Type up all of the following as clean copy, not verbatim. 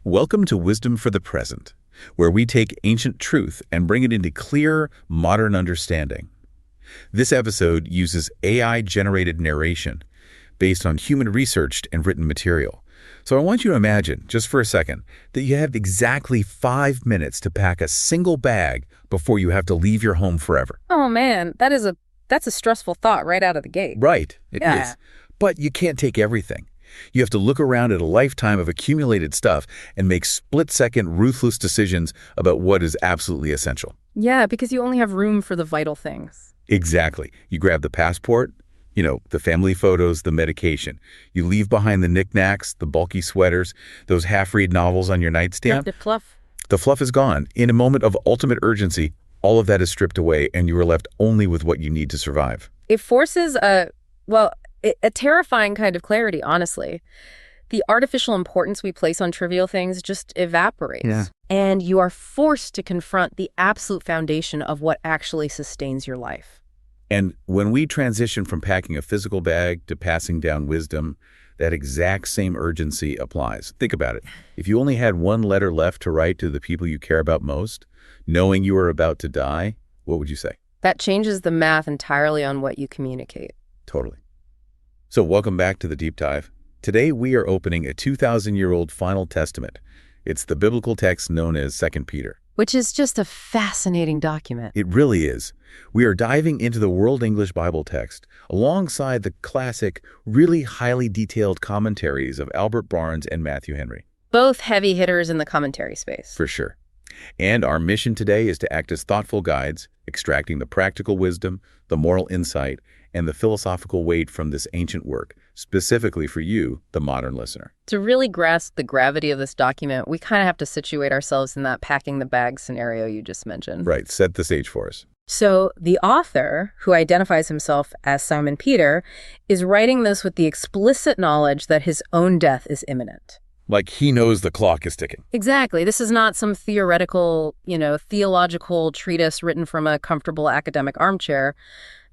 Welcome to Wisdom for the Present, where we take ancient truth and bring it into clear, modern understanding. This episode uses AI-generated narration based on human-researched and written material. So I want you to imagine, just for a second, that you have exactly 5 minutes to pack a single bag before you have to leave your home forever. Oh man, that's a stressful thought right out of the gate. Right, it is. But you can't take everything. You have to look around at a lifetime of accumulated stuff and make split-second, ruthless decisions about what is absolutely essential. Yeah, because you only have room for the vital things. Exactly. You grab the passport, the family photos, the medication. You leave behind the knickknacks, the bulky sweaters, those half-read novels on your nightstand. The fluff. The fluff is gone. In a moment of ultimate urgency, all of that is stripped away and you are left only with what you need to survive. It forces a terrifying kind of clarity, honestly. The artificial importance we place on trivial things just evaporates. Yeah. And you are forced to confront the absolute foundation of what actually sustains your life. And when we transition from packing a physical bag to passing down wisdom, that exact same urgency applies. Think about it. If you only had one letter left to write to the people you care about most, knowing you are about to die, what would you say? That changes the math entirely on what you communicate. Totally. So welcome back to the Deep Dive. Today we are opening a 2,000-year-old final testament. It's the biblical text known as 2 Peter. Which is just a fascinating document. It really is. We are diving into the World English Bible text alongside the classic, really highly detailed commentaries of Albert Barnes and Matthew Henry. Both heavy hitters in the commentary space. For sure. And our mission today is to act as thoughtful guides, extracting the practical wisdom, the moral insight, and the philosophical weight from this ancient work, specifically for you, the modern listener. To really grasp the gravity of this document, we kind of have to situate ourselves in that packing the bag scenario you just mentioned. Right, set the stage for us. So the author, who identifies himself as Simon Peter, is writing this with the explicit knowledge that his own death is imminent. Like he knows the clock is ticking. Exactly. This is not some theoretical, theological treatise written from a comfortable academic armchair.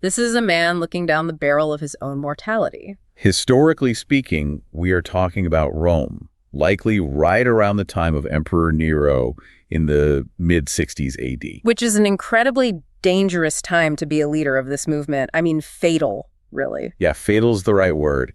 This is a man looking down the barrel of his own mortality. Historically speaking, we are talking about Rome, likely right around the time of Emperor Nero in the mid-60s AD. Which is an incredibly dangerous time to be a leader of this movement. I mean, fatal, really. Yeah, fatal is the right word.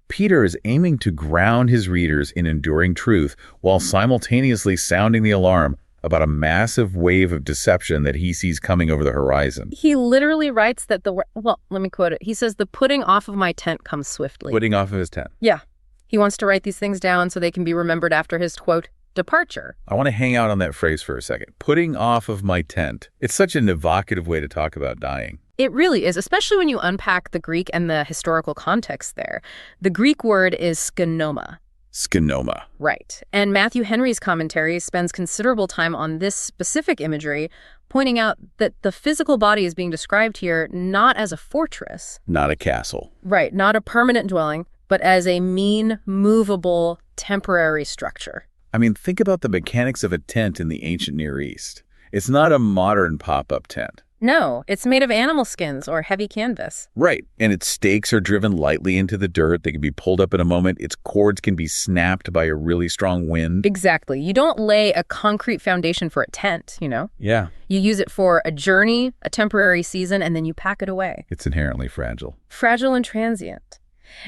Peter is aiming to ground his readers in enduring truth while simultaneously sounding the alarm about a massive wave of deception that he sees coming over the horizon. He literally writes that let me quote it. He says, "The putting off of my tent comes swiftly." Putting off of his tent. Yeah. He wants to write these things down so they can be remembered after his, quote, departure. I want to hang out on that phrase for a second. Putting off of my tent. It's such an evocative way to talk about dying. It really is, especially when you unpack the Greek and the historical context there. The Greek word is skenoma. Skenoma. Right. And Matthew Henry's commentary spends considerable time on this specific imagery, pointing out that the physical body is being described here not as a fortress. Not a castle. Right. Not a permanent dwelling, but as a mean, movable, temporary structure. I mean, think about the mechanics of a tent in the ancient Near East. It's not a modern pop-up tent. No, it's made of animal skins or heavy canvas. Right, and its stakes are driven lightly into the dirt. They can be pulled up in a moment. Its cords can be snapped by a really strong wind. Exactly. You don't lay a concrete foundation for a tent, Yeah. You use it for a journey, a temporary season, and then you pack it away. It's inherently fragile. Fragile and transient.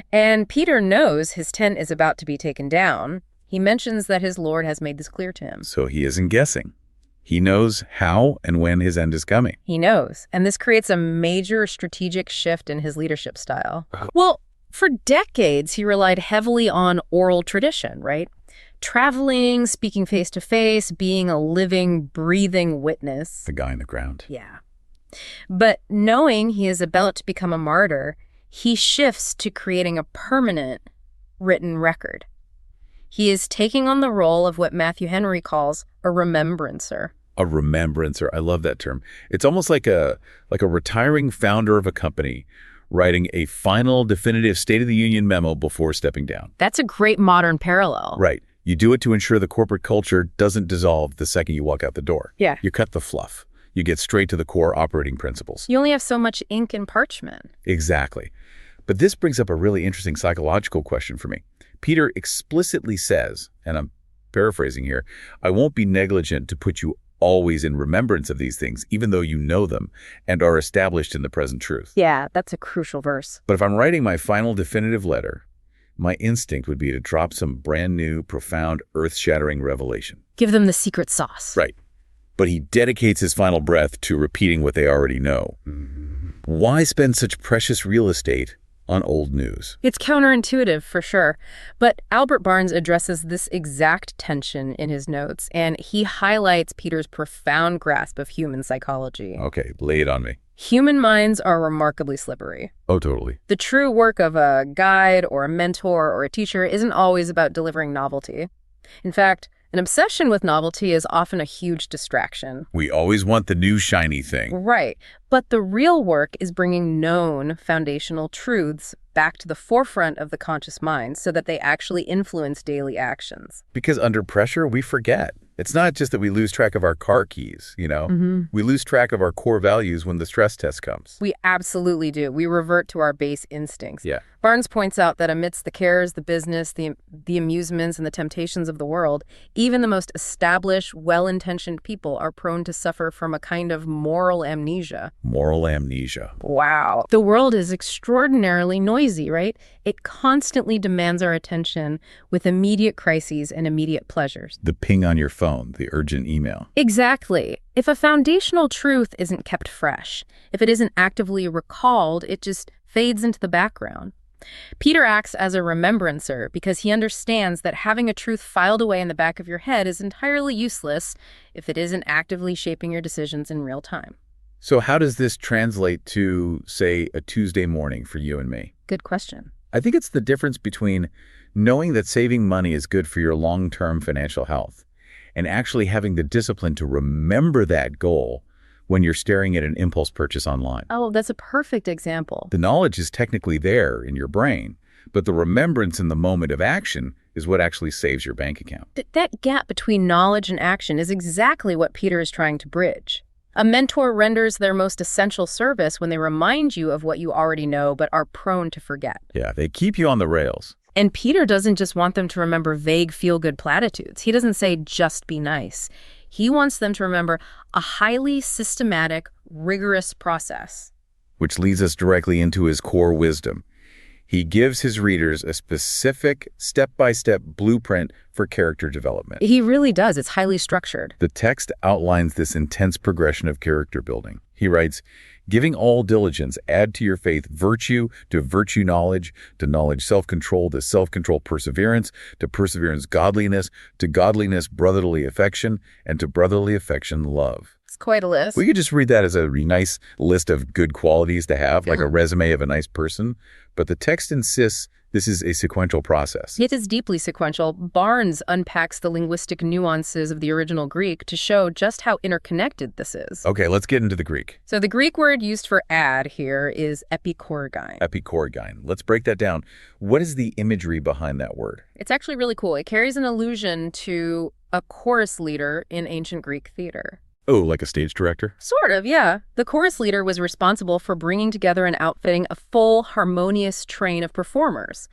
And Peter knows his tent is about to be taken down. He mentions that his Lord has made this clear to him. So he isn't guessing. He knows how and when his end is coming. He knows. And this creates a major strategic shift in his leadership style. Well, for decades, he relied heavily on oral tradition, right? Traveling, speaking face to face, being a living, breathing witness. The guy in the ground. Yeah. But knowing he is about to become a martyr, he shifts to creating a permanent written record. He is taking on the role of what Matthew Henry calls a remembrancer. A remembrancer. I love that term. It's almost like a retiring founder of a company writing a final definitive State of the Union memo before stepping down. That's a great modern parallel. Right. You do it to ensure the corporate culture doesn't dissolve the second you walk out the door. Yeah. You cut the fluff. You get straight to the core operating principles. You only have so much ink and parchment. Exactly. But this brings up a really interesting psychological question for me. Peter explicitly says, and I'm paraphrasing here, I won't be negligent to put you always in remembrance of these things, even though you know them and are established in the present truth. Yeah, that's a crucial verse. But if I'm writing my final definitive letter, my instinct would be to drop some brand new, profound, earth-shattering revelation. Give them the secret sauce. Right. But he dedicates his final breath to repeating what they already know. Why spend such precious real estate on old news? It's counterintuitive, for sure. But Albert Barnes addresses this exact tension in his notes, and he highlights Peter's profound grasp of human psychology. Okay, lay it on me. Human minds are remarkably slippery. Oh, totally. The true work of a guide or a mentor or a teacher isn't always about delivering novelty. In fact, an obsession with novelty is often a huge distraction. We always want the new shiny thing. Right. But the real work is bringing known foundational truths back to the forefront of the conscious mind so that they actually influence daily actions. Because under pressure, we forget. It's not just that we lose track of our car keys, you know? We lose track of our core values when the stress test comes. We absolutely do. We revert to our base instincts. Yeah. Barnes points out that amidst the cares, the business, the amusements, and the temptations of the world, even the most established, well-intentioned people are prone to suffer from a kind of moral amnesia. Moral amnesia. Wow. The world is extraordinarily noisy, right? It constantly demands our attention with immediate crises and immediate pleasures. The ping on your phone, the urgent email. Exactly. If a foundational truth isn't kept fresh, if it isn't actively recalled, it just fades into the background. Peter acts as a remembrancer because he understands that having a truth filed away in the back of your head is entirely useless if it isn't actively shaping your decisions in real time. So how does this translate to, say, a Tuesday morning for you and me? Good question. I think it's the difference between knowing that saving money is good for your long-term financial health and actually having the discipline to remember that goal when you're staring at an impulse purchase online. Oh, that's a perfect example. The knowledge is technically there in your brain, but the remembrance in the moment of action is what actually saves your bank account. That gap between knowledge and action is exactly what Peter is trying to bridge. A mentor renders their most essential service when they remind you of what you already know but are prone to forget. Yeah, they keep you on the rails. And Peter doesn't just want them to remember vague feel-good platitudes. He doesn't say, just be nice. He wants them to remember a highly systematic, rigorous process. Which leads us directly into his core wisdom. He gives his readers a specific, step-by-step blueprint for character development. He really does. It's highly structured. The text outlines this intense progression of character building. He writes, giving all diligence, add to your faith virtue, to virtue knowledge, to knowledge self-control, to self-control perseverance, to perseverance godliness, to godliness brotherly affection, and to brotherly affection love. It's quite a list. We could just read that as a nice list of good qualities to have, like a resume of a nice person. But the text insists this is a sequential process. It is deeply sequential. Barnes unpacks the linguistic nuances of the original Greek to show just how interconnected this is. Okay, let's get into the Greek. So the Greek word used for add here is epikorgein. Epikorgein. Let's break that down. What is the imagery behind that word? It's actually really cool. It carries an allusion to a chorus leader in ancient Greek theater. Oh, like a stage director? Sort of, yeah. The chorus leader was responsible for bringing together and outfitting a full, harmonious train of performers.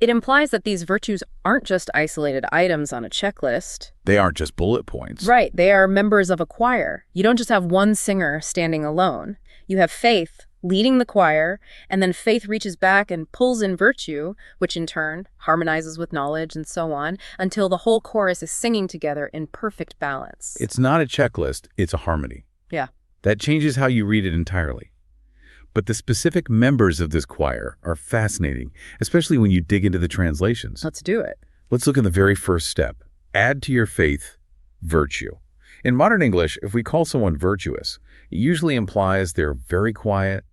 It implies that these virtues aren't just isolated items on a checklist. They aren't just bullet points. Right, they are members of a choir. You don't just have one singer standing alone. You have faith leading the choir, and then faith reaches back and pulls in virtue, which in turn harmonizes with knowledge and so on, until the whole chorus is singing together in perfect balance. It's not a checklist, it's a harmony. Yeah. That changes how you read it entirely. But the specific members of this choir are fascinating, especially when you dig into the translations. Let's do it. Let's look at the very first step. Add to your faith virtue. In modern English, if we call someone virtuous, it usually implies they're very quiet,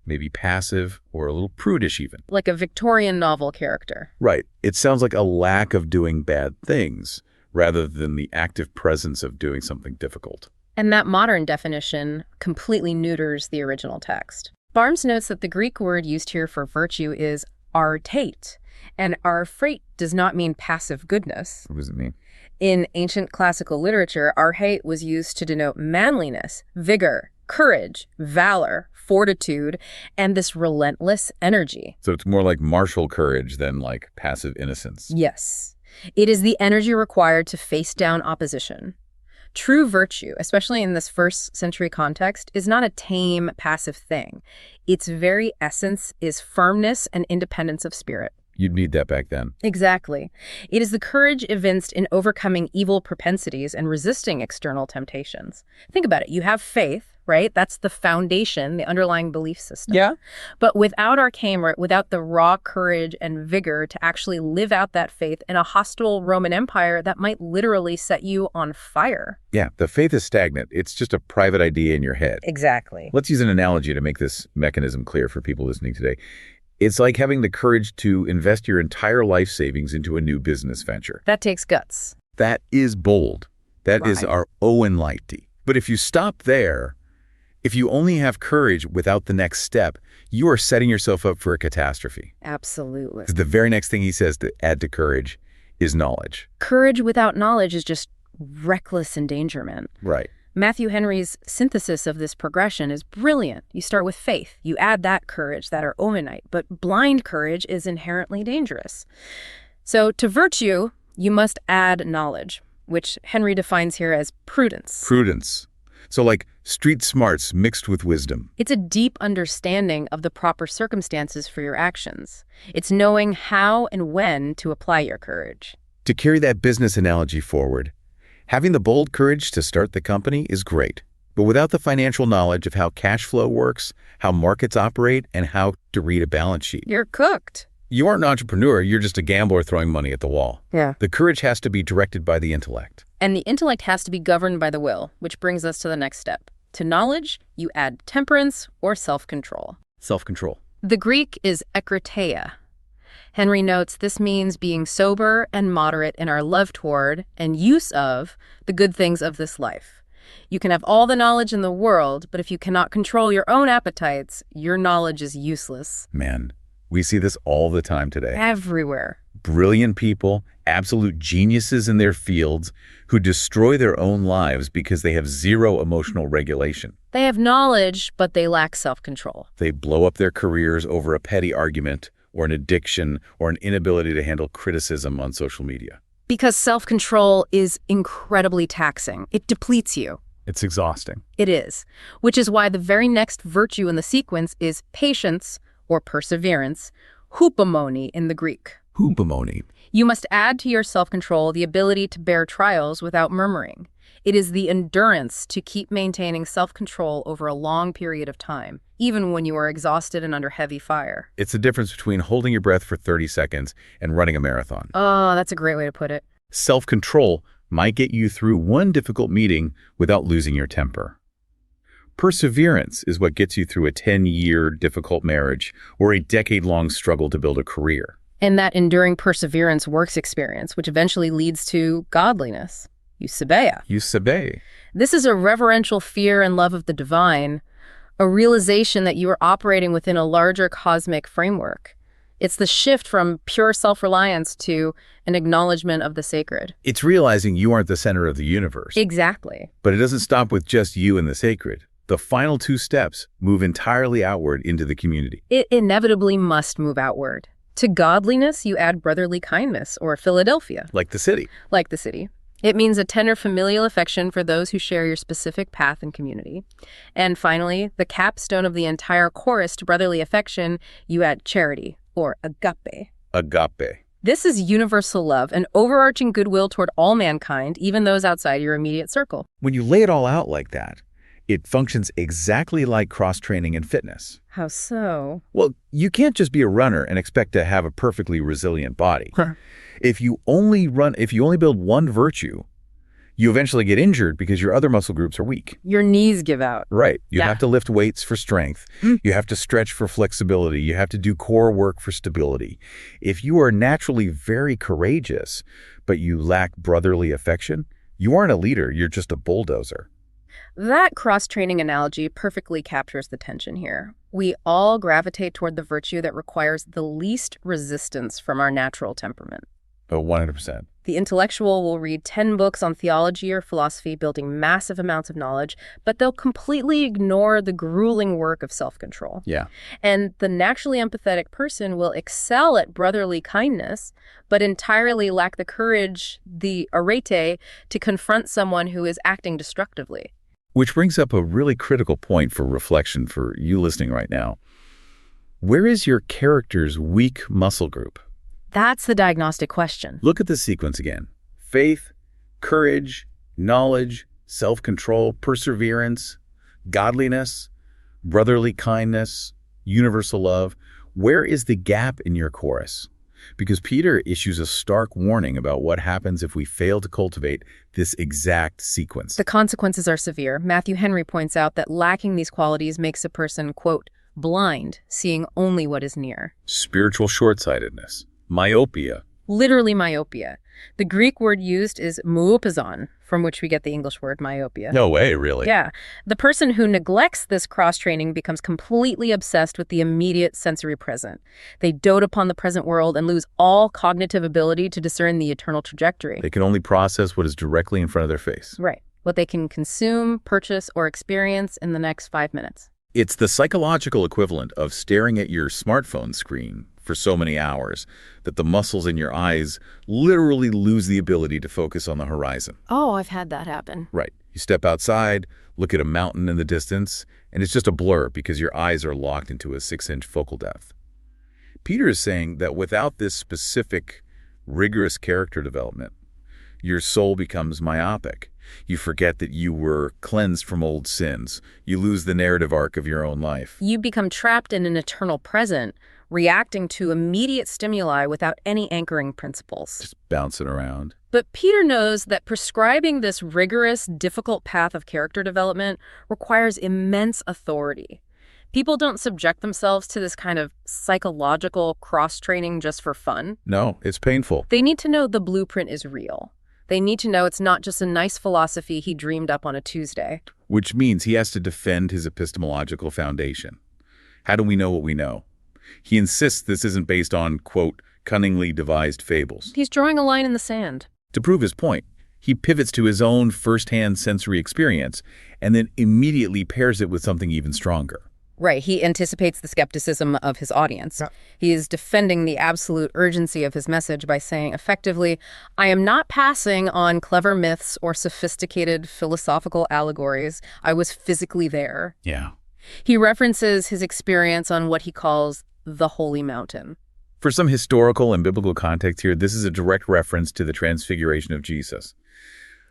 maybe passive, or a little prudish even. Like a Victorian novel character. Right. It sounds like a lack of doing bad things, rather than the active presence of doing something difficult. And that modern definition completely neuters the original text. Barnes notes that the Greek word used here for virtue is artate, and arfrate does not mean passive goodness. What does it mean? In ancient classical literature, arhate was used to denote manliness, vigor, courage, valor, fortitude, and this relentless energy. So it's more like martial courage than like passive innocence. Yes. It is the energy required to face down opposition. True virtue, especially in this first century context, is not a tame, passive thing. Its very essence is firmness and independence of spirit. You'd need that back then. Exactly. It is the courage evinced in overcoming evil propensities and resisting external temptations. Think about it. You have faith, right? That's the foundation, the underlying belief system. Yeah. But without without the raw courage and vigor to actually live out that faith in a hostile Roman Empire that might literally set you on fire. Yeah, the faith is stagnant. It's just a private idea in your head. Exactly. Let's use an analogy to make this mechanism clear for people listening today. It's like having the courage to invest your entire life savings into a new business venture. That takes guts. That is bold. That is Right. our oenlighty. But if you stop there, if you only have courage without the next step, you are setting yourself up for a catastrophe. Absolutely. 'Cause the very next thing he says to add to courage is knowledge. Courage without knowledge is just reckless endangerment. Right. Matthew Henry's synthesis of this progression is brilliant. You start with faith. You add that courage, that are omenite. But blind courage is inherently dangerous. So to virtue, you must add knowledge, which Henry defines here as prudence. Prudence. So like street smarts mixed with wisdom. It's a deep understanding of the proper circumstances for your actions. It's knowing how and when to apply your courage. To carry that business analogy forward, having the bold courage to start the company is great. But without the financial knowledge of how cash flow works, how markets operate, and how to read a balance sheet, You're cooked. you aren't an entrepreneur, you're just a gambler throwing money at the wall. Yeah. The courage has to be directed by the intellect. And the intellect has to be governed by the will, which brings us to the next step. To knowledge, you add temperance or self-control. Self-control. The Greek is ekritheia. Henry notes this means being sober and moderate in our love toward and use of the good things of this life. You can have all the knowledge in the world, but if you cannot control your own appetites, your knowledge is useless. Man, we see this all the time today. Everywhere. Brilliant people, absolute geniuses in their fields, who destroy their own lives because they have zero emotional regulation. They have knowledge, but they lack self-control. They blow up their careers over a petty argument or an addiction or an inability to handle criticism on social media. Because self-control is incredibly taxing. It depletes you. It's exhausting. It is. Which is why the very next virtue in the sequence is patience or perseverance, hupomone in the Greek. Hupomone. You must add to your self-control the ability to bear trials without murmuring. It is the endurance to keep maintaining self-control over a long period of time, even when you are exhausted and under heavy fire. It's the difference between holding your breath for 30 seconds and running a marathon. Oh, that's a great way to put it. Self-control might get you through one difficult meeting without losing your temper. Perseverance is what gets you through a 10-year difficult marriage or a decade-long struggle to build a career. And that enduring perseverance works experience, which eventually leads to godliness. Eusebeia. Eusebe. This is a reverential fear and love of the divine, a realization that you are operating within a larger cosmic framework. It's the shift from pure self-reliance to an acknowledgement of the sacred. It's realizing you aren't the center of the universe. Exactly. But it doesn't stop with just you and the sacred. The final two steps move entirely outward into the community. It inevitably must move outward. To godliness, you add brotherly kindness, or Philadelphia. Like the city. Like the city. It means a tender familial affection for those who share your specific path and community. And finally, the capstone of the entire chorus to brotherly affection, you add charity, or agape. Agape. This is universal love, an overarching goodwill toward all mankind, even those outside your immediate circle. When you lay it all out like that, it functions exactly like cross-training in fitness. How so? Well, you can't just be a runner and expect to have a perfectly resilient body. If you only build one virtue, you eventually get injured because your other muscle groups are weak. Your knees give out. Right. You Yeah. have to lift weights for strength. You have to stretch for flexibility. You have to do core work for stability. If you are naturally very courageous, but you lack brotherly affection, you aren't a leader. You're just a bulldozer. That cross-training analogy perfectly captures the tension here. We all gravitate toward the virtue that requires the least resistance from our natural temperament. Oh, 100%. The intellectual will read 10 books on theology or philosophy, building massive amounts of knowledge, but they'll completely ignore the grueling work of self-control. Yeah. And the naturally empathetic person will excel at brotherly kindness, but entirely lack the courage, the arete, to confront someone who is acting destructively. Which brings up a really critical point for reflection for you listening right now. Where is your character's weak muscle group? That's the diagnostic question. Look at the sequence again. Faith, courage, knowledge, self-control, perseverance, godliness, brotherly kindness, universal love. Where is the gap in your chorus? Because Peter issues a stark warning about what happens if we fail to cultivate this exact sequence. The consequences are severe. Matthew Henry points out that lacking these qualities makes a person, quote, blind, seeing only what is near. Spiritual short-sightedness. Myopia. Literally myopia. The Greek word used is muopazon, from which we get the English word myopia. No way, really? Yeah. The person who neglects this cross-training becomes completely obsessed with the immediate sensory present. They dote upon the present world and lose all cognitive ability to discern the eternal trajectory. They can only process what is directly in front of their face. Right. What they can consume, purchase, or experience in the next 5 minutes. It's the psychological equivalent of staring at your smartphone screen for so many hours that the muscles in your eyes literally lose the ability to focus on the horizon. Oh, I've had that happen. Right. You step outside, look at a mountain in the distance, and it's just a blur because your eyes are locked into a 6-inch focal depth. Peter is saying that without this specific, rigorous character development, your soul becomes myopic. You forget that you were cleansed from old sins. You lose the narrative arc of your own life. You become trapped in an eternal present, reacting to immediate stimuli without any anchoring principles. Just bouncing around. But Peter knows that prescribing this rigorous, difficult path of character development requires immense authority. People don't subject themselves to this kind of psychological cross-training just for fun. No, it's painful. They need to know the blueprint is real. They need to know it's not just a nice philosophy he dreamed up on a Tuesday. Which means he has to defend his epistemological foundation. How do we know what we know? He insists this isn't based on, quote, cunningly devised fables. He's drawing a line in the sand. To prove his point, he pivots to his own first-hand sensory experience and then immediately pairs it with something even stronger. Right, he anticipates the skepticism of his audience. Yeah. He is defending the absolute urgency of his message by saying effectively, I am not passing on clever myths or sophisticated philosophical allegories. I was physically there. Yeah. He references his experience on what he calls the Holy Mountain. For some historical and biblical context here, this is a direct reference to the transfiguration of Jesus.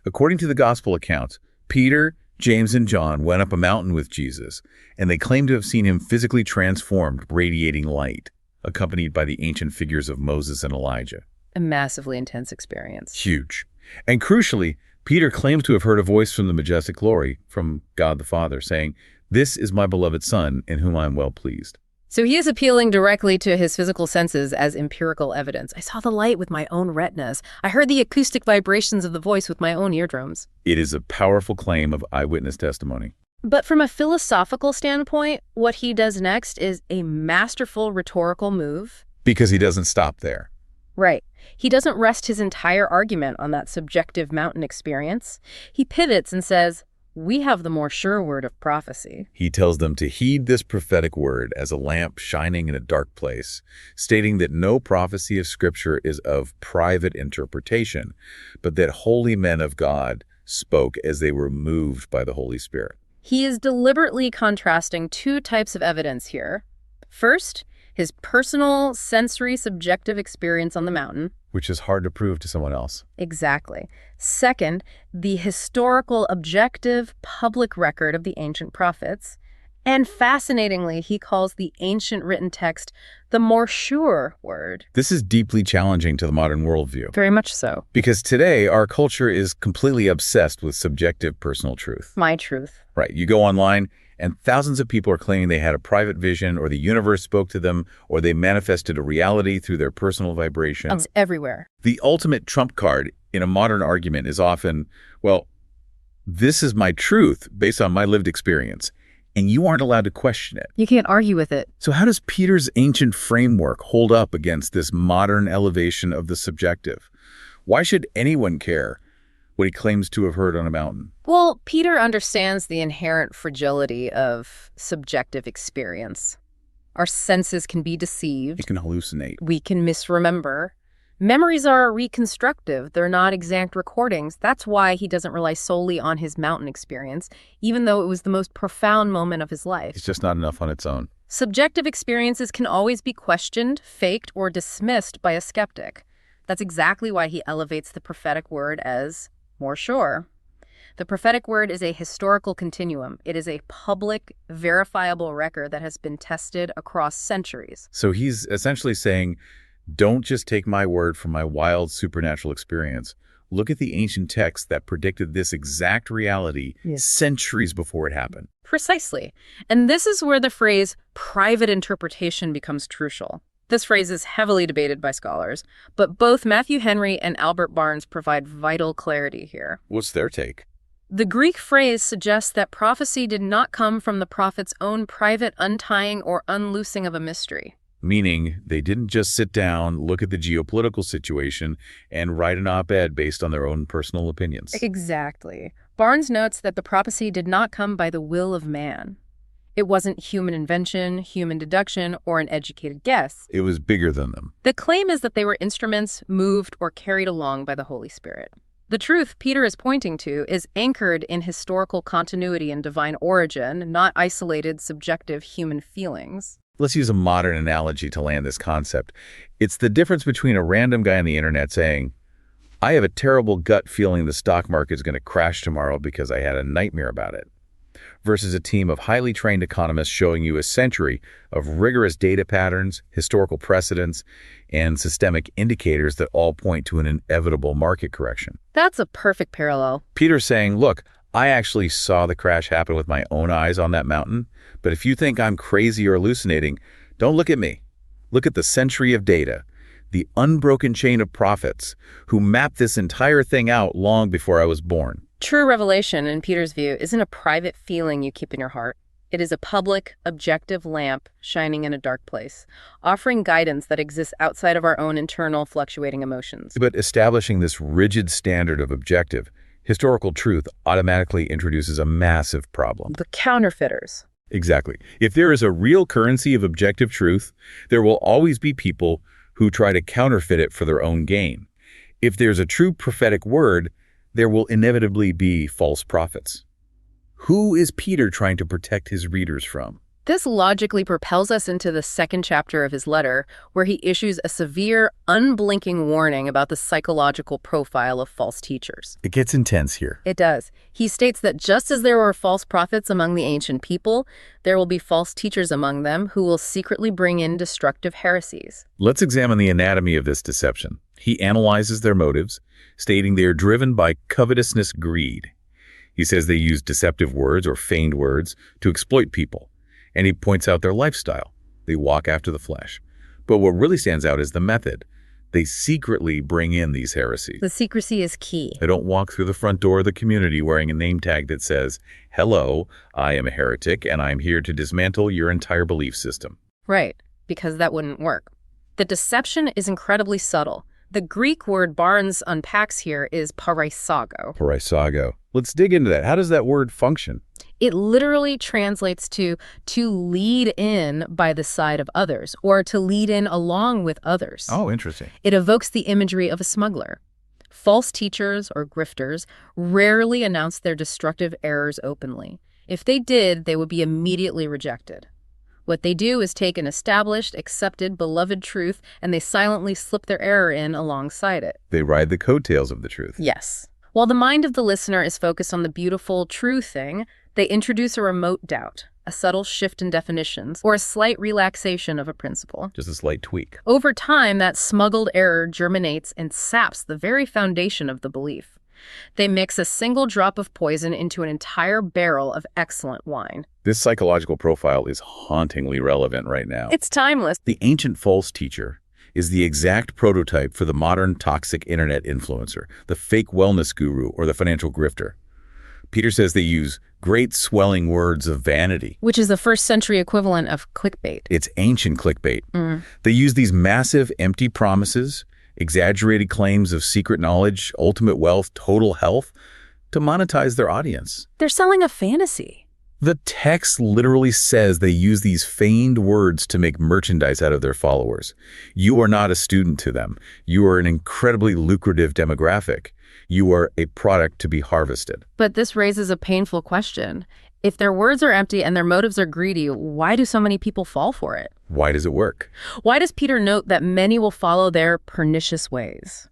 According to the gospel accounts, Peter, James, and John went up a mountain with Jesus, and they claim to have seen him physically transformed, radiating light, accompanied by the ancient figures of Moses and Elijah. A massively intense experience. Huge. And crucially, Peter claims to have heard a voice from the majestic glory, from God the Father, saying, "This is my beloved Son, in whom I am well pleased." So he is appealing directly to his physical senses as empirical evidence. I saw the light with my own retinas. I heard the acoustic vibrations of the voice with my own eardrums. It is a powerful claim of eyewitness testimony. But from a philosophical standpoint, what he does next is a masterful rhetorical move. Because he doesn't stop there. Right. He doesn't rest his entire argument on that subjective mountain experience. He pivots and says, we have the more sure word of prophecy. He tells them to heed this prophetic word as a lamp shining in a dark place, stating that no prophecy of Scripture is of private interpretation, but that holy men of God spoke as they were moved by the Holy Spirit. He is deliberately contrasting two types of evidence here. First, his personal, sensory, subjective experience on the mountain. Which is hard to prove to someone else. Exactly. Second, the historical, objective, public record of the ancient prophets. And fascinatingly, he calls the ancient written text the more sure word. This is deeply challenging to the modern worldview. Very much so. Because today, our culture is completely obsessed with subjective personal truth. My truth. Right. You go online, and thousands of people are claiming they had a private vision, or the universe spoke to them, or they manifested a reality through their personal vibration. It's everywhere. The ultimate trump card in a modern argument is often, well, this is my truth based on my lived experience, and you aren't allowed to question it. You can't argue with it. So how does Peter's ancient framework hold up against this modern elevation of the subjective? Why should anyone care what he claims to have heard on a mountain? Well, Peter understands the inherent fragility of subjective experience. Our senses can be deceived. It can hallucinate. We can misremember. Memories are reconstructive. They're not exact recordings. That's why he doesn't rely solely on his mountain experience, even though it was the most profound moment of his life. It's just not enough on its own. Subjective experiences can always be questioned, faked, or dismissed by a skeptic. That's exactly why he elevates the prophetic word as more sure. The prophetic word is a historical continuum. It is a public, verifiable record that has been tested across centuries. So he's essentially saying, don't just take my word for my wild supernatural experience. Look at the ancient texts that predicted this exact reality centuries before it happened. Precisely. And this is where the phrase private interpretation becomes crucial. This phrase is heavily debated by scholars, but both Matthew Henry and Albert Barnes provide vital clarity here. What's their take? The Greek phrase suggests that prophecy did not come from the prophet's own private untying or unloosing of a mystery. Meaning they didn't just sit down, look at the geopolitical situation, and write an op-ed based on their own personal opinions. Exactly. Barnes notes that the prophecy did not come by the will of man. It wasn't human invention, human deduction, or an educated guess. It was bigger than them. The claim is that they were instruments moved or carried along by the Holy Spirit. The truth Peter is pointing to is anchored in historical continuity and divine origin, not isolated, subjective human feelings. Let's use a modern analogy to land this concept. It's the difference between a random guy on the internet saying, I have a terrible gut feeling the stock market is going to crash tomorrow because I had a nightmare about it, versus a team of highly trained economists showing you a century of rigorous data patterns, historical precedents, and systemic indicators that all point to an inevitable market correction. That's a perfect parallel. Peter's saying, look, I actually saw the crash happen with my own eyes on that mountain, but if you think I'm crazy or hallucinating, don't look at me. Look at the century of data, the unbroken chain of prophets who mapped this entire thing out long before I was born. True revelation, in Peter's view, isn't a private feeling you keep in your heart. It is a public, objective lamp shining in a dark place, offering guidance that exists outside of our own internal fluctuating emotions. But establishing this rigid standard of objective, historical truth automatically introduces a massive problem. The counterfeiters. Exactly. If there is a real currency of objective truth, there will always be people who try to counterfeit it for their own gain. If there's a true prophetic word, there will inevitably be false prophets. Who is Peter trying to protect his readers from? This logically propels us into the second chapter of his letter, where he issues a severe, unblinking warning about the psychological profile of false teachers. It gets intense here. It does. He states that just as there were false prophets among the ancient people, there will be false teachers among them who will secretly bring in destructive heresies. Let's examine the anatomy of this deception. He analyzes their motives, stating they are driven by covetousness, greed. He says they use deceptive words or feigned words to exploit people. And he points out their lifestyle. They walk after the flesh. But what really stands out is the method. They secretly bring in these heresies. The secrecy is key. They don't walk through the front door of the community wearing a name tag that says, hello, I am a heretic, and I'm here to dismantle your entire belief system. Right, because that wouldn't work. The deception is incredibly subtle. The Greek word Barnes unpacks here is paraisago. Paraisago. Let's dig into that. How does that word function? It literally translates to lead in by the side of others, or to lead in along with others. Oh, interesting. It evokes the imagery of a smuggler. False teachers or grifters rarely announce their destructive errors openly. If they did, they would be immediately rejected. What they do is take an established, accepted, beloved truth, and they silently slip their error in alongside it. They ride the coattails of the truth. Yes. While the mind of the listener is focused on the beautiful, true thing, they introduce a remote doubt, a subtle shift in definitions, or a slight relaxation of a principle. Just a slight tweak. Over time, that smuggled error germinates and saps the very foundation of the belief. They mix a single drop of poison into an entire barrel of excellent wine. This psychological profile is hauntingly relevant right now. It's timeless. The ancient false teacher is the exact prototype for the modern toxic internet influencer, the fake wellness guru, or the financial grifter. Peter says they use great swelling words of vanity. Which is the first century equivalent of clickbait. It's ancient clickbait. They use these massive, empty promises exaggerated claims of secret knowledge, ultimate wealth, total health, to monetize their audience. They're selling a fantasy. The text literally says they use these feigned words to make merchandise out of their followers. You are not a student to them. You are an incredibly lucrative demographic. You are a product to be harvested. But this raises a painful question. If their words are empty and their motives are greedy, why do so many people fall for it? Why does it work? Why does Peter note that many will follow their pernicious ways?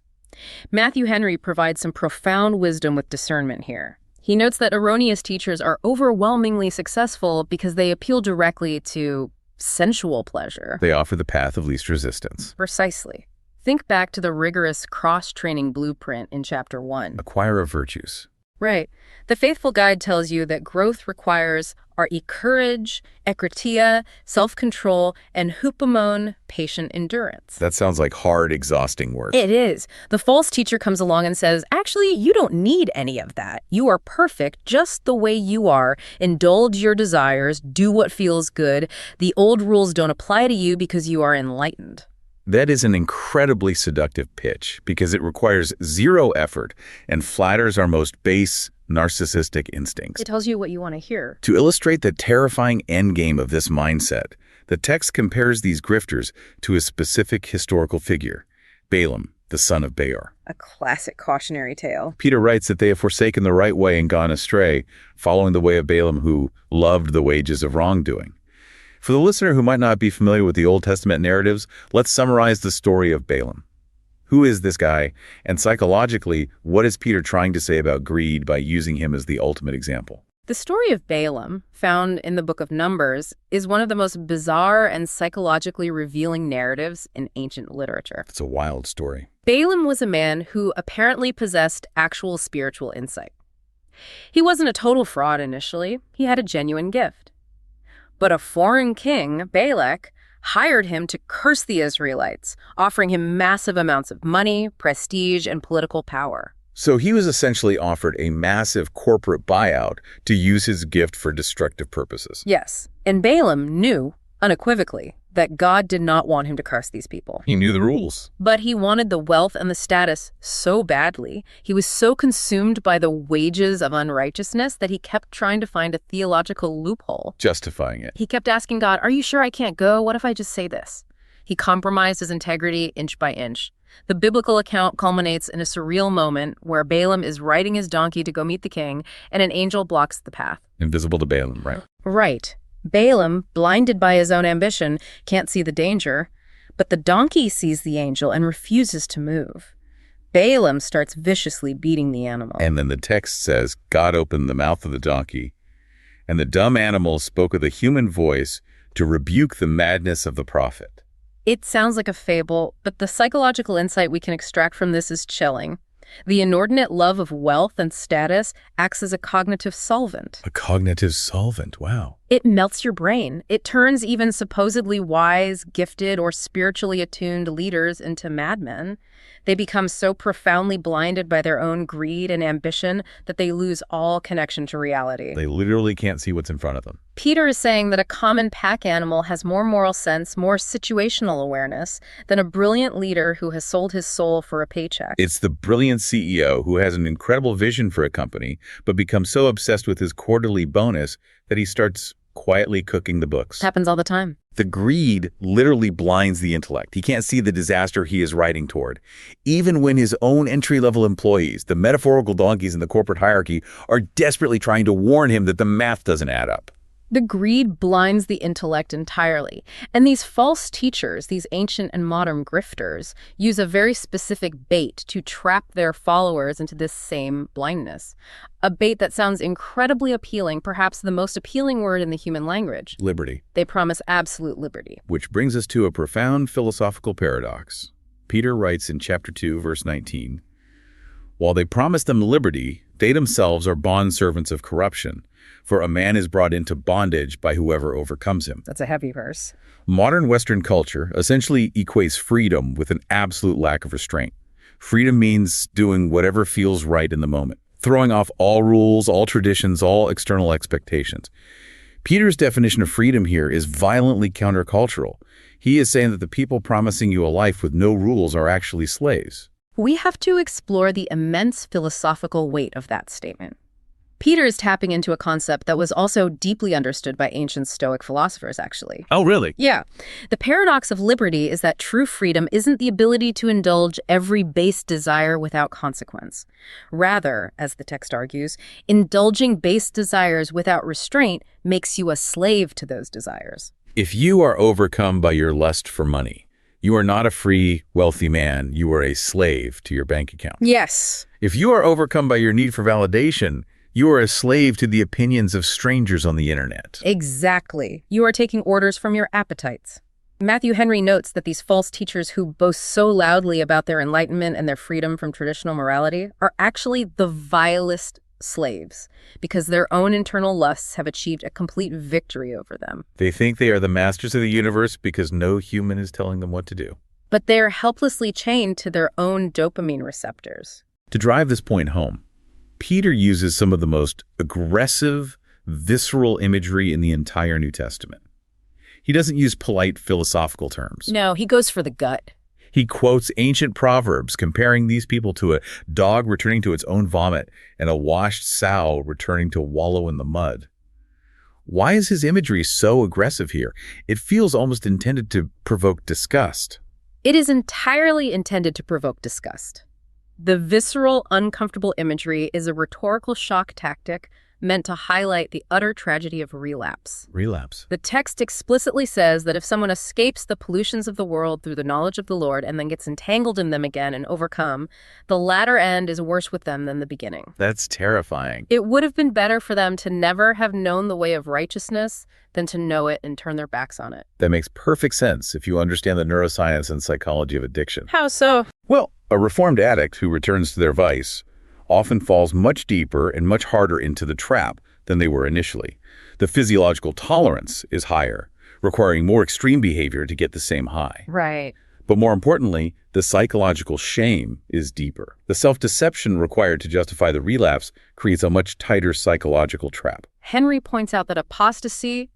Matthew Henry provides some profound wisdom with discernment here. He notes that erroneous teachers are overwhelmingly successful because they appeal directly to sensual pleasure. They offer the path of least resistance. Precisely. Think back to the rigorous cross-training blueprint in Chapter 1. Acquire virtues. Right. The Faithful Guide tells you that growth requires courage, ekritia, self-control, and hupomone, patient endurance. That sounds like hard, exhausting work. It is. The false teacher comes along and says, actually, you don't need any of that. You are perfect just the way you are. Indulge your desires. Do what feels good. The old rules don't apply to you because you are enlightened. That is an incredibly seductive pitch because it requires zero effort and flatters our most base, narcissistic instincts. It tells you what you want to hear. To illustrate the terrifying endgame of this mindset, the text compares these grifters to a specific historical figure, Balaam, the son of Beor. A classic cautionary tale. Peter writes that they have forsaken the right way and gone astray, following the way of Balaam who loved the wages of wrongdoing. For the listener who might not be familiar with the Old Testament narratives, let's summarize the story of Balaam. Who is this guy? And psychologically, what is Peter trying to say about greed by using him as the ultimate example? The story of Balaam, found in the book of Numbers, is one of the most bizarre and psychologically revealing narratives in ancient literature. It's a wild story. Balaam was a man who apparently possessed actual spiritual insight. He wasn't a total fraud initially. He had a genuine gift. But a foreign king, Balak, hired him to curse the Israelites, offering him massive amounts of money, prestige, and political power. So he was essentially offered a massive corporate buyout to use his gift for destructive purposes. Yes, and Balaam knew, unequivocally, that God did not want him to curse these people. He knew the rules. But he wanted the wealth and the status so badly. He was so consumed by the wages of unrighteousness that he kept trying to find a theological loophole. Justifying it. He kept asking God, are you sure I can't go? What if I just say this? He compromised his integrity inch by inch. The biblical account culminates in a surreal moment where Balaam is riding his donkey to go meet the king, and an angel blocks the path. Invisible to Balaam, right? Right. Balaam, blinded by his own ambition, can't see the danger, but the donkey sees the angel and refuses to move. Balaam starts viciously beating the animal. And then the text says, God opened the mouth of the donkey, and the dumb animal spoke with a human voice to rebuke the madness of the prophet. It sounds like a fable, but the psychological insight we can extract from this is chilling. The inordinate love of wealth and status acts as a cognitive solvent. A cognitive solvent, wow. It melts your brain. It turns even supposedly wise, gifted, or spiritually attuned leaders into madmen. They become so profoundly blinded by their own greed and ambition that they lose all connection to reality. They literally can't see what's in front of them. Peter is saying that a common pack animal has more moral sense, more situational awareness than a brilliant leader who has sold his soul for a paycheck. It's the brilliant CEO who has an incredible vision for a company, but becomes so obsessed with his quarterly bonus that he starts quietly cooking the books. Happens all the time. The greed literally blinds the intellect. He can't see the disaster he is riding toward. Even when his own entry-level employees, the metaphorical donkeys in the corporate hierarchy, are desperately trying to warn him that the math doesn't add up. The greed blinds the intellect entirely. And these false teachers, these ancient and modern grifters, use a very specific bait to trap their followers into this same blindness. A bait that sounds incredibly appealing, perhaps the most appealing word in the human language. Liberty. They promise absolute liberty. Which brings us to a profound philosophical paradox. Peter writes in chapter 2, verse 19, while they promise them liberty, they themselves are bondservants of corruption. For a man is brought into bondage by whoever overcomes him. That's a heavy verse. Modern Western culture essentially equates freedom with an absolute lack of restraint. Freedom means doing whatever feels right in the moment, throwing off all rules, all traditions, all external expectations. Peter's definition of freedom here is violently countercultural. He is saying that the people promising you a life with no rules are actually slaves. We have to explore the immense philosophical weight of that statement. Peter is tapping into a concept that was also deeply understood by ancient Stoic philosophers, actually. Oh, really? Yeah. The paradox of liberty is that true freedom isn't the ability to indulge every base desire without consequence. Rather, as the text argues, indulging base desires without restraint makes you a slave to those desires. If you are overcome by your lust for money, you are not a free, wealthy man. You are a slave to your bank account. Yes. If you are overcome by your need for validation, you are a slave to the opinions of strangers on the internet. Exactly. You are taking orders from your appetites. Matthew Henry notes that these false teachers who boast so loudly about their enlightenment and their freedom from traditional morality are actually the vilest slaves, because their own internal lusts have achieved a complete victory over them. They think they are the masters of the universe because no human is telling them what to do. But they are helplessly chained to their own dopamine receptors. To drive this point home, Peter uses some of the most aggressive, visceral imagery in the entire New Testament. He doesn't use polite philosophical terms. No, he goes for the gut. He quotes ancient proverbs, comparing these people to a dog returning to its own vomit and a washed sow returning to wallow in the mud. Why is his imagery so aggressive here? It feels almost intended to provoke disgust. It is entirely intended to provoke disgust. The visceral, uncomfortable imagery is a rhetorical shock tactic meant to highlight the utter tragedy of relapse. Relapse. The text explicitly says that if someone escapes the pollutions of the world through the knowledge of the Lord and then gets entangled in them again and overcome, the latter end is worse with them than the beginning. That's terrifying. It would have been better for them to never have known the way of righteousness than to know it and turn their backs on it. That makes perfect sense if you understand the neuroscience and psychology of addiction. How so? Well, a reformed addict who returns to their vice often falls much deeper and much harder into the trap than they were initially. The physiological tolerance is higher, requiring more extreme behavior to get the same high. Right. But more importantly, the psychological shame is deeper. The self-deception required to justify the relapse creates a much tighter psychological trap. Henry points out that apostasy,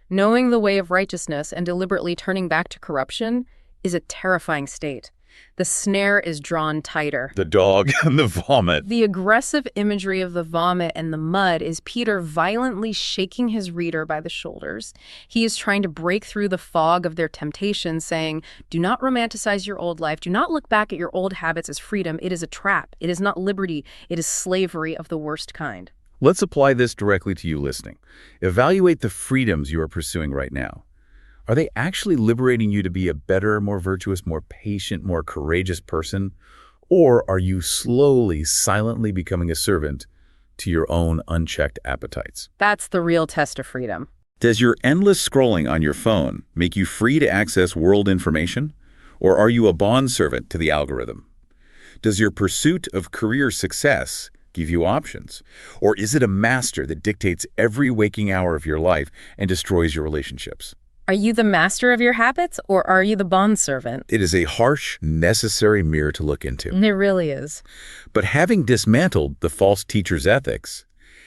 knowing the way of righteousness and deliberately turning back to corruption, is a terrifying state. The snare is drawn tighter. The dog and the vomit. The aggressive imagery of the vomit and the mud is Peter violently shaking his reader by the shoulders. He is trying to break through the fog of their temptation, saying, do not romanticize your old life. Do not look back at your old habits as freedom. It is a trap. It is not liberty. It is slavery of the worst kind. Let's apply this directly to you listening. Evaluate the freedoms you are pursuing right now. Are they actually liberating you to be a better, more virtuous, more patient, more courageous person? Or are you slowly, silently becoming a servant to your own unchecked appetites? That's the real test of freedom. Does your endless scrolling on your phone make you free to access world information? Or are you a bondservant to the algorithm? Does your pursuit of career success give you options? Or is it a master that dictates every waking hour of your life and destroys your relationships? Are you the master of your habits, or are you the bondservant? It is a harsh, necessary mirror to look into. It really is. But having dismantled the false teacher's ethics,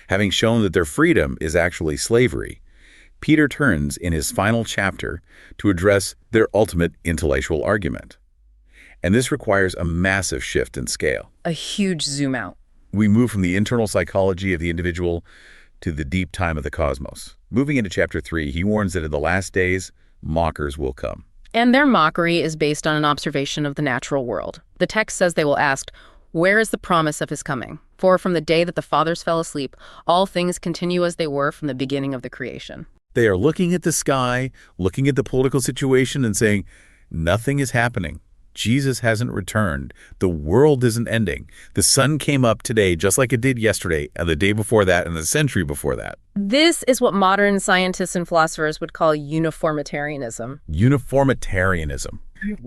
having shown that their freedom is actually slavery, Peter turns in his final chapter to address their ultimate intellectual argument. And this requires a massive shift in scale. A huge zoom out. We move from the internal psychology of the individual to the deep time of the cosmos. Moving into chapter 3, he warns that in the last days, mockers will come. And their mockery is based on an observation of the natural world. The text says they will ask, where is the promise of his coming? For from the day that the fathers fell asleep, all things continue as they were from the beginning of the creation. They are looking at the sky, looking at the political situation and saying, nothing is happening. Jesus hasn't returned. The world isn't ending. The sun came up today just like it did yesterday, and the day before that, and the century before that. This is what modern scientists and philosophers would call uniformitarianism. Uniformitarianism.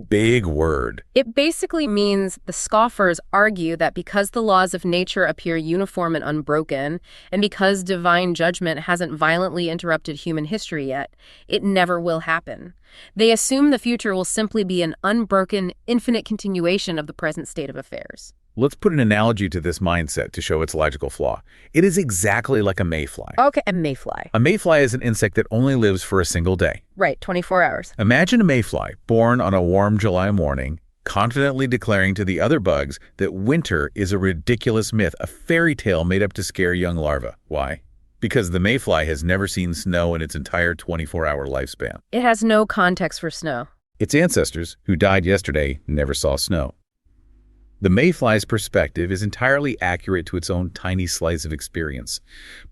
Big word. It basically means the scoffers argue that because the laws of nature appear uniform and unbroken, and because divine judgment hasn't violently interrupted human history yet, it never will happen. They assume the future will simply be an unbroken, infinite continuation of the present state of affairs. Let's put an analogy to this mindset to show its logical flaw. It is exactly like a mayfly. Okay, a mayfly. A mayfly is an insect that only lives for a single day. Right, 24 hours. Imagine a mayfly born on a warm July morning, confidently declaring to the other bugs that winter is a ridiculous myth, a fairy tale made up to scare young larvae. Why? Because the mayfly has never seen snow in its entire 24-hour lifespan. It has no context for snow. Its ancestors, who died yesterday, never saw snow. The mayfly's perspective is entirely accurate to its own tiny slice of experience,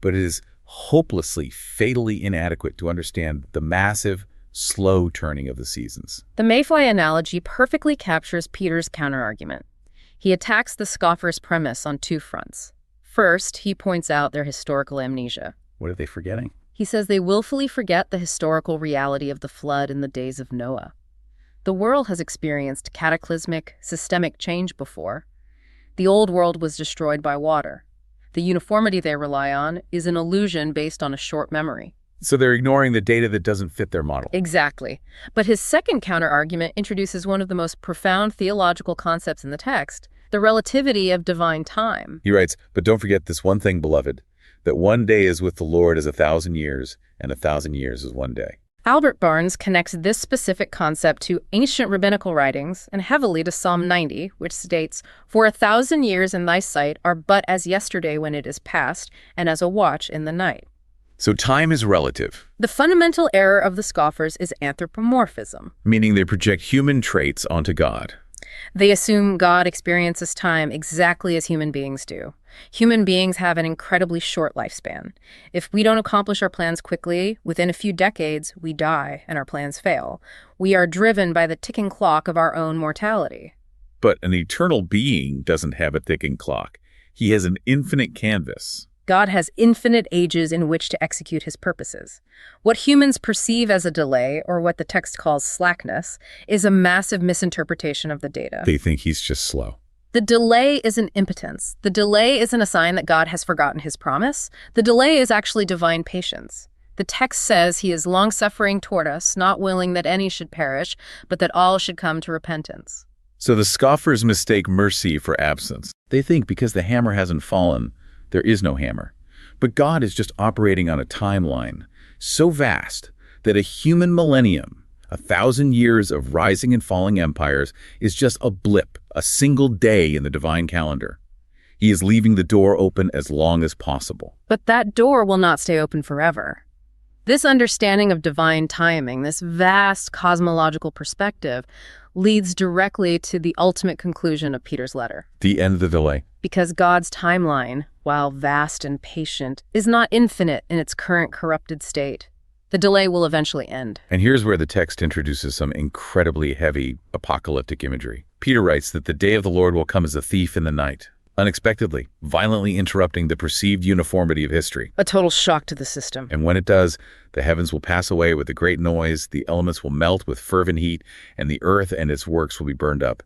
but it is hopelessly, fatally inadequate to understand the massive, slow turning of the seasons. The mayfly analogy perfectly captures Peter's counterargument. He attacks the scoffers' premise on two fronts. First, he points out their historical amnesia. What are they forgetting? He says they willfully forget the historical reality of the flood in the days of Noah. The world has experienced cataclysmic, systemic change before. The old world was destroyed by water. The uniformity they rely on is an illusion based on a short memory. So they're ignoring the data that doesn't fit their model. Exactly. But his second counterargument introduces one of the most profound theological concepts in the text, the relativity of divine time. He writes, "But don't forget this one thing, beloved, that one day is with the Lord as 1,000 years, and 1,000 years is one day." Albert Barnes connects this specific concept to ancient rabbinical writings and heavily to Psalm 90, which states, "For 1,000 years in thy sight are but as yesterday when it is past, and as a watch in the night." So time is relative, The fundamental error of the scoffers is anthropomorphism. meaning they project human traits onto God. They assume God experiences time exactly as human beings do. Human beings have an incredibly short lifespan. If we don't accomplish our plans quickly, within a few decades, we die and our plans fail. We are driven by the ticking clock of our own mortality. But an eternal being doesn't have a ticking clock. He has an infinite canvas. God has infinite ages in which to execute his purposes. What humans perceive as a delay, or what the text calls slackness, is a massive misinterpretation of the data. They think he's just slow. The delay isn't impotence. The delay isn't a sign that God has forgotten his promise. The delay is actually divine patience. The text says he is long-suffering toward us, not willing that any should perish, but that all should come to repentance. So the scoffers mistake mercy for absence. They think because the hammer hasn't fallen, there is no hammer. But God is just operating on a timeline so vast that a human millennium, 1,000 years of rising and falling empires, is just a blip, a single day in the divine calendar. He is leaving the door open as long as possible. But that door will not stay open forever. This understanding of divine timing, this vast cosmological perspective, leads directly to the ultimate conclusion of Peter's letter. The end of the delay. Because God's timeline, while vast and patient, is not infinite in its current corrupted state. The delay will eventually end. And here's where the text introduces some incredibly heavy apocalyptic imagery. Peter writes that the day of the Lord will come as a thief in the night, unexpectedly, violently interrupting the perceived uniformity of history. A total shock to the system. And when it does, the heavens will pass away with a great noise, the elements will melt with fervent heat, and the earth and its works will be burned up.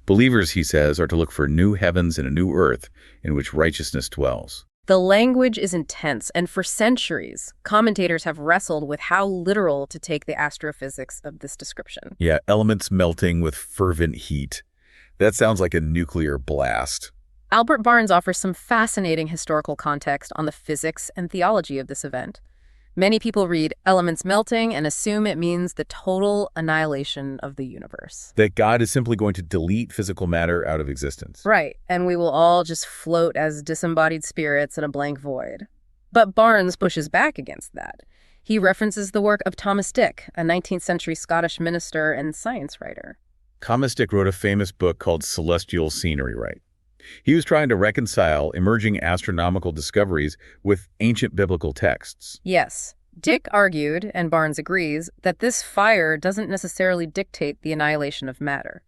Believers, he says, are to look for new heavens and a new earth in which righteousness dwells. The language is intense, and for centuries, commentators have wrestled with how literal to take the astrophysics of this description. Yeah, elements melting with fervent heat. That sounds like a nuclear blast. Albert Barnes offers some fascinating historical context on the physics and theology of this event. Many people read elements melting and assume it means the total annihilation of the universe. That God is simply going to delete physical matter out of existence. Right, and we will all just float as disembodied spirits in a blank void. But Barnes pushes back against that. He references the work of Thomas Dick, a 19th century Scottish minister and science writer. Thomas Dick wrote a famous book called Celestial Scenery, right? He was trying to reconcile emerging astronomical discoveries with ancient biblical texts. Yes. Dick argued, and Barnes agrees, that this fire doesn't necessarily dictate the annihilation of matter.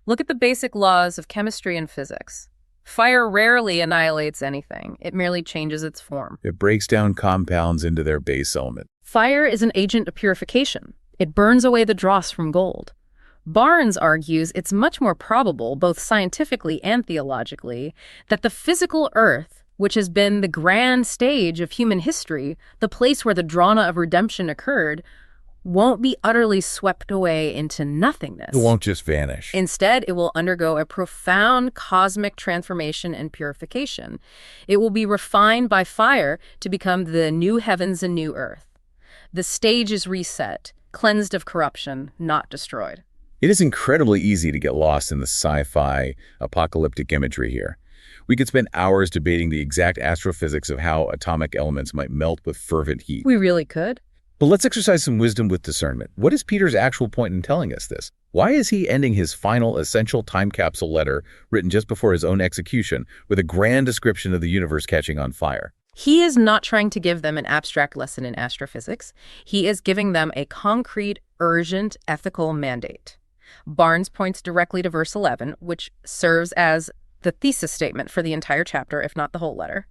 Look at the basic laws of chemistry and physics. Fire rarely annihilates anything. It merely changes its form. It breaks down compounds into their base element. Fire is an agent of purification. It burns away the dross from gold. Barnes argues it's much more probable, both scientifically and theologically, that the physical earth, which has been the grand stage of human history, the place where the drama of redemption occurred, won't be utterly swept away into nothingness. It won't just vanish. Instead, it will undergo a profound cosmic transformation and purification. It will be refined by fire to become the new heavens and new earth. The stage is reset. cleansed of corruption, not destroyed. It is incredibly easy to get lost in the sci-fi, apocalyptic imagery here. We could spend hours debating the exact astrophysics of how atomic elements might melt with fervent heat. We really could. But let's exercise some wisdom with discernment. What is Peter's actual point in telling us this? Why is he ending his final essential time capsule letter, written just before his own execution, with a grand description of the universe catching on fire? He is not trying to give them an abstract lesson in astrophysics. He is giving them a concrete, urgent, ethical mandate. Barnes points directly to verse 11, which serves as the thesis statement for the entire chapter, if not the whole letter.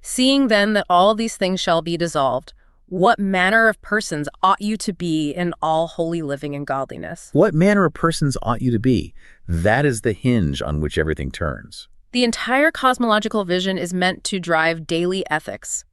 Seeing then that all these things shall be dissolved, what manner of persons ought you to be in all holy living and godliness? What manner of persons ought you to be? That is the hinge on which everything turns. The entire cosmological vision is meant to drive daily ethics.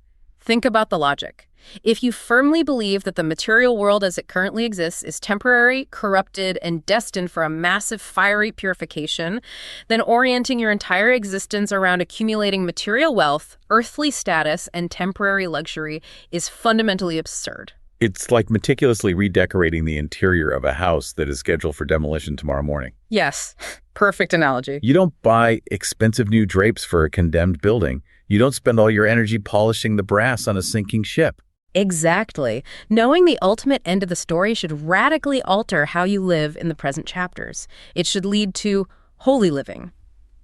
Think about the logic. If you firmly believe that the material world as it currently exists is temporary, corrupted, and destined for a massive fiery purification, then orienting your entire existence around accumulating material wealth, earthly status, and temporary luxury is fundamentally absurd. It's like meticulously redecorating the interior of a house that is scheduled for demolition tomorrow morning. Yes, perfect analogy. You don't buy expensive new drapes for a condemned building. You don't spend all your energy polishing the brass on a sinking ship. Exactly. Knowing the ultimate end of the story should radically alter how you live in the present chapters. It should lead to holy living.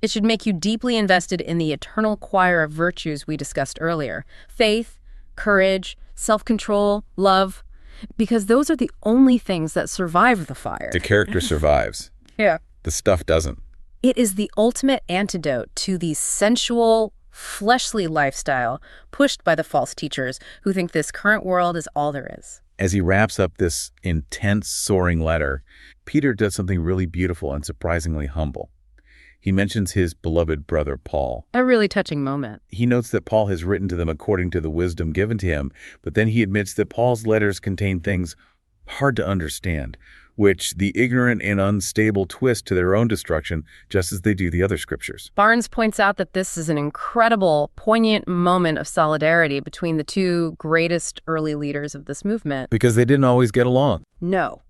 It should make you deeply invested in the eternal choir of virtues we discussed earlier. Faith, courage, self-control, love, because those are the only things that survive the fire. The character survives. Yeah. The stuff doesn't. It is the ultimate antidote to the sensual, fleshly lifestyle pushed by the false teachers who think this current world is all there is. As he wraps up this intense, soaring letter, Peter does something really beautiful and surprisingly humble. He mentions his beloved brother, Paul. A really touching moment. He notes that Paul has written to them according to the wisdom given to him, but then he admits that Paul's letters contain things hard to understand, which the ignorant and unstable twist to their own destruction, just as they do the other scriptures. Barnes points out that this is an incredible, poignant moment of solidarity between the two greatest early leaders of this movement. Because they didn't always get along. No.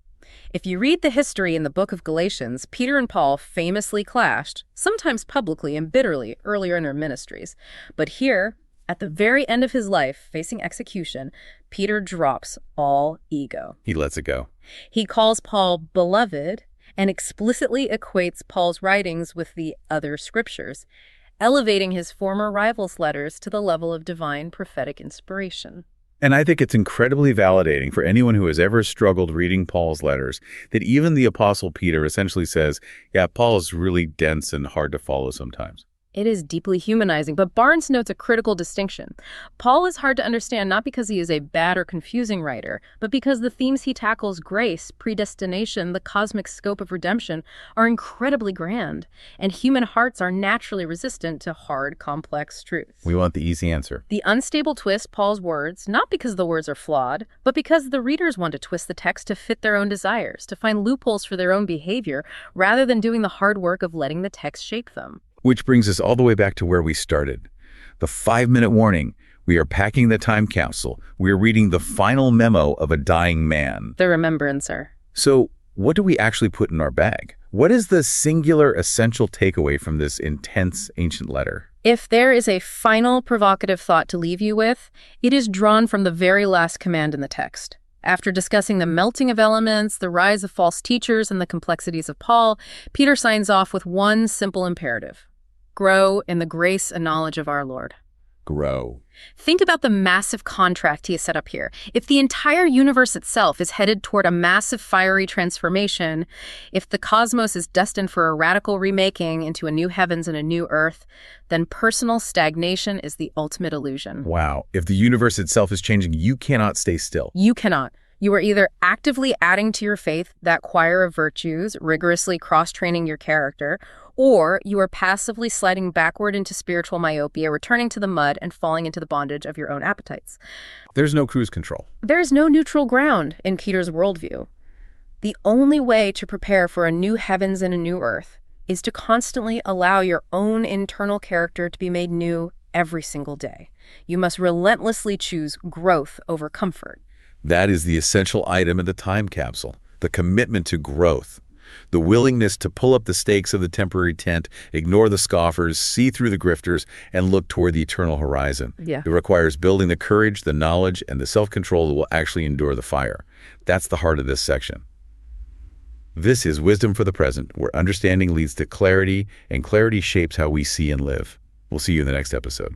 If you read the history in the book of Galatians, Peter and Paul famously clashed, sometimes publicly and bitterly, earlier in their ministries. But here, at the very end of his life, facing execution, Peter drops all ego. He lets it go. He calls Paul beloved and explicitly equates Paul's writings with the other scriptures, elevating his former rival's letters to the level of divine prophetic inspiration. And I think it's incredibly validating for anyone who has ever struggled reading Paul's letters that even the Apostle Peter essentially says, yeah, Paul is really dense and hard to follow sometimes. It is deeply humanizing, but Barnes notes a critical distinction. Paul is hard to understand not because he is a bad or confusing writer, but because the themes he tackles, grace, predestination, the cosmic scope of redemption, are incredibly grand, and human hearts are naturally resistant to hard, complex truths. We want the easy answer. The unstable twist Paul's words, not because the words are flawed, but because the readers want to twist the text to fit their own desires, to find loopholes for their own behavior, rather than doing the hard work of letting the text shape them. Which brings us all the way back to where we started. The 5-minute warning. We are packing the time capsule. We are reading the final memo of a dying man. The remembrancer. So what do we actually put in our bag? What is the singular essential takeaway from this intense ancient letter? If there is a final provocative thought to leave you with, it is drawn from the very last command in the text. After discussing the melting of elements, the rise of false teachers, and the complexities of Paul, Peter signs off with one simple imperative. Grow in the grace and knowledge of our Lord. Grow. Think about the massive contract he has set up here. If the entire universe itself is headed toward a massive fiery transformation, if the cosmos is destined for a radical remaking into a new heavens and a new earth, then personal stagnation is the ultimate illusion. Wow. If the universe itself is changing, you cannot stay still. You cannot. You are either actively adding to your faith that choir of virtues, rigorously cross-training your character, or you are passively sliding backward into spiritual myopia, returning to the mud and falling into the bondage of your own appetites. There's no cruise control. There is no neutral ground in Peter's worldview. The only way to prepare for a new heavens and a new earth is to constantly allow your own internal character to be made new every single day. You must relentlessly choose growth over comfort. That is the essential item in the time capsule, the commitment to growth. The willingness to pull up the stakes of the temporary tent, ignore the scoffers, see through the grifters, and look toward the eternal horizon. Yeah. It requires building the courage, the knowledge, and the self-control that will actually endure the fire. That's the heart of this section. This is Wisdom for the Present, where understanding leads to clarity, and clarity shapes how we see and live. We'll see you in the next episode.